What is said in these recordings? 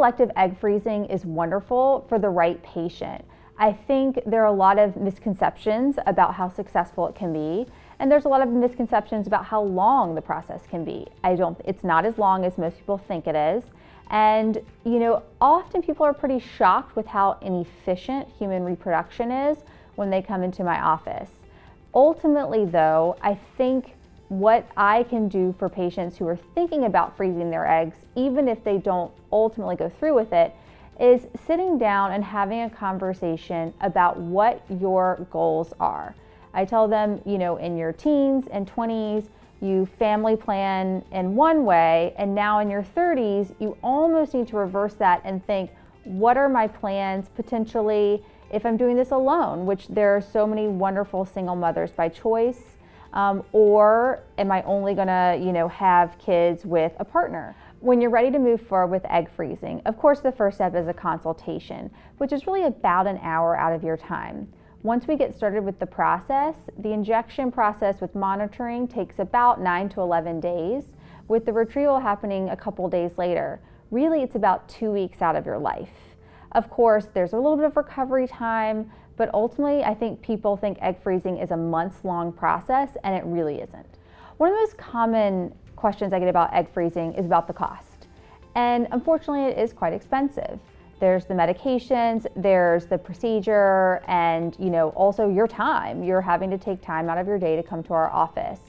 elective egg freezing is wonderful for the right patient. I think there are a lot of misconceptions about how successful it can be, and there's a lot of misconceptions about how long the process can be. It's not as long as most people think it is. And, often people are pretty shocked with how inefficient human reproduction is when they come into my office. Ultimately, though, I think what I can do for patients who are thinking about freezing their eggs, even if they don't ultimately go through with it, is sitting down and having a conversation about what your goals are. I tell them, in your teens and 20s, you family plan in one way, and now in your 30s, you almost need to reverse that and think, what are my plans potentially if I'm doing this alone, which there are so many wonderful single mothers by choice, or am I only gonna, have kids with a partner? When you're ready to move forward with egg freezing, of course, the first step is a consultation, which is really about an hour out of your time. Once we get started with the process, the injection process with monitoring takes about 9 to 11 days, with the retrieval happening a couple days later. Really, it's about 2 weeks out of your life. Of course, there's a little bit of recovery time, but ultimately, I think people think egg freezing is a months-long process, and it really isn't. One of the most common questions I get about egg freezing is about the cost. And unfortunately, it is quite expensive. There's the medications, there's the procedure, and also your time. You're having to take time out of your day to come to our office.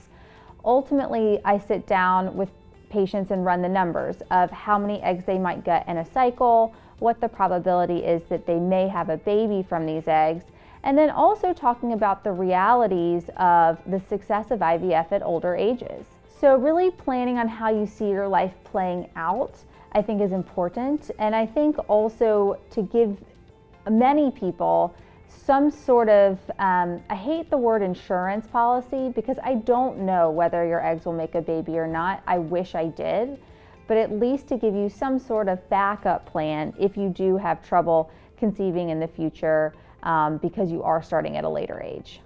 Ultimately, I sit down with patients and run the numbers of how many eggs they might get in a cycle, what the probability is that they may have a baby from these eggs, and then also talking about the realities of the success of IVF at older ages. So really planning on how you see your life playing out, I think, is important. And I think also to give many people some sort of, I hate the word insurance policy because I don't know whether your eggs will make a baby or not. I wish I did, but at least to give you some sort of backup plan if you do have trouble conceiving in the future because you are starting at a later age.